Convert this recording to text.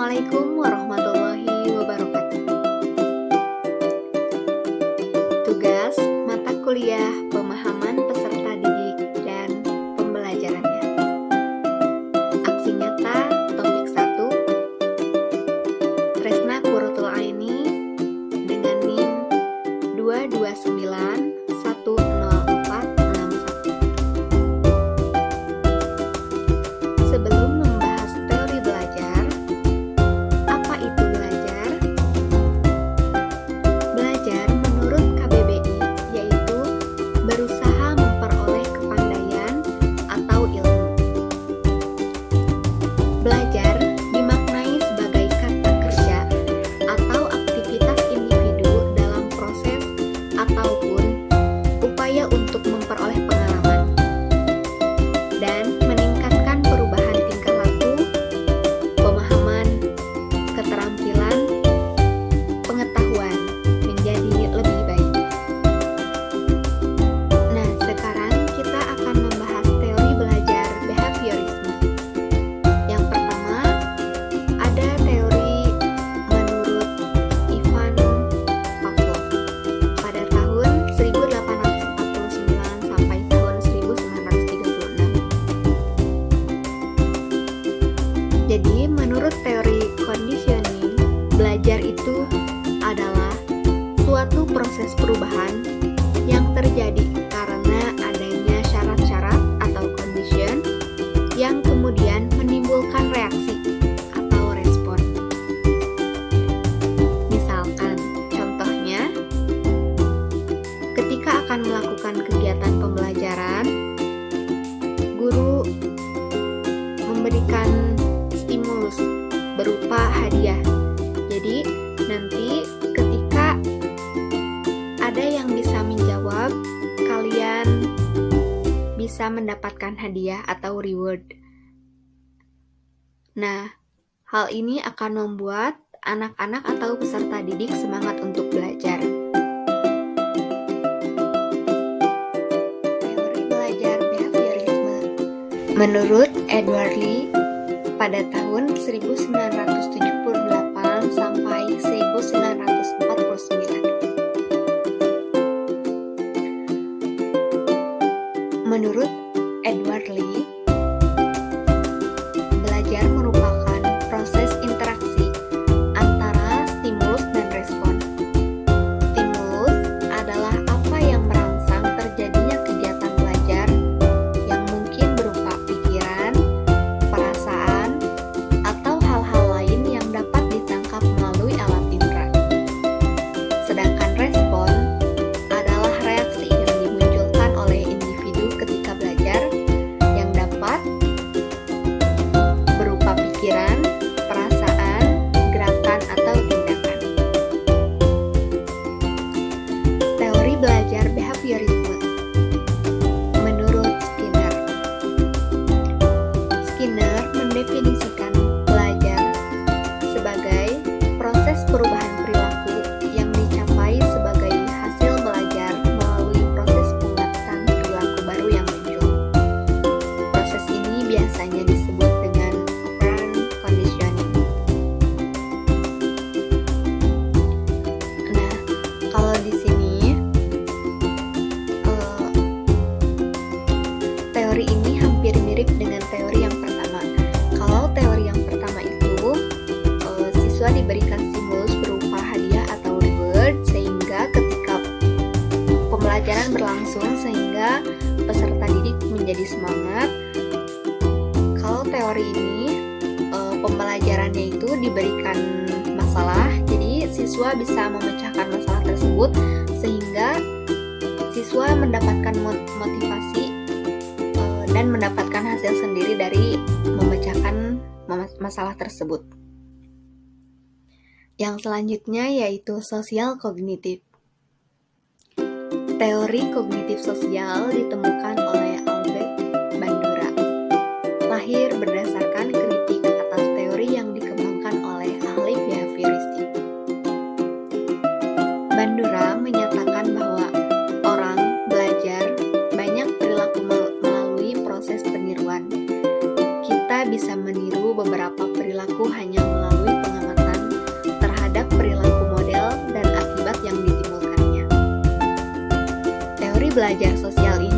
Assalamualaikum warahmatullahi wabarakatuh. Tugas mata kuliah pemahaman peserta didik dan pembelajarannya. Aksi nyata topik 1. Tresna Qurratul Aini dengan NIM 2291041. Sebelum membahas teori belajar, apa itu belajar? Belajar menurut KBBI yaitu berusaha memperoleh kepandaian atau ilmu. Belajar dimaknai sebagai kata kerja atau aktivitas individu dalam proses ataupun upaya untuk memperoleh pengalaman dan meningkatkan perubahan tingkah laku, pemahaman, keterampilan, pengetahuan menjadi lebih baik. Nah, sekarang kita akan membahas teori belajar behaviorisme. Yang pertama, ada teori menurut Ivan Pavlov pada tahun 1849 sampai tahun 1936. Jadi, menurut teori conditioning, belajar itu adalah suatu proses perubahan yang terjadi karena adanya syarat-syarat atau condition yang kemudian menimbulkan reaksi atau respon. Misalkan, contohnya, ketika akan melakukan kegiatan pembelajaran, guru memberikan stimulus berupa hadiah. Jadi, nanti ketika ada yang bisa menjawab, kalian bisa mendapatkan hadiah atau reward. Nah, hal ini akan membuat anak-anak atau peserta didik semangat untuk belajar. Teori belajar behaviorisme menurut Edward Lee pada tahun 1978 sampai 1949. Menurut Edward Lee, belajar merupakan proses interaksi antara stimulus dan respon. Stimulus adalah apa yang merangsang terjadinya kegiatan belajar yang mungkin berupa pikiran, perasaan, atau hal-hal lain yang dapat ditangkap melalui alat indera. Sedangkan respon adalah reaksi yang dimunculkan oleh individu ketika belajar yang dapat berupa pikiran, perasaan, gerakan, atau tindakan. Teori belajar behaviorisme menurut Skinner. Skinner mendefinisikan belajar sebagai proses perubahan perilaku yang dicapai sebagai hasil belajar melalui proses pengungkapan perilaku baru yang muncul. Proses ini biasanya disebut dengan operant conditioning. Nah, kalau di sini teori ini hampir mirip dengan teori yang pertama. Kalau teori yang pertama itu siswa diberikan stimulus berupa hadiah atau reward sehingga ketika pembelajaran berlangsung sehingga peserta didik menjadi semangat. Kalau teori ini pembelajarannya itu diberikan masalah, jadi siswa bisa memecahkan masalah tersebut sehingga siswa mendapatkan motivasi dan mendapatkan hasil sendiri dari memecahkan masalah tersebut. Yang selanjutnya yaitu sosial kognitif. Teori kognitif sosial ditemukan oleh Albert Bandura. Lahir berdasarkan kritik atas teori yang dikembangkan oleh ahli behavioristik. Bandura menyatakan bahwa orang belajar banyak perilaku melalui proses peniruan. Kita bisa meniru beberapa perilaku hanya melalui pengamatan terhadap perilaku model dan akibat yang ditimbulkannya. Teori belajar sosial ini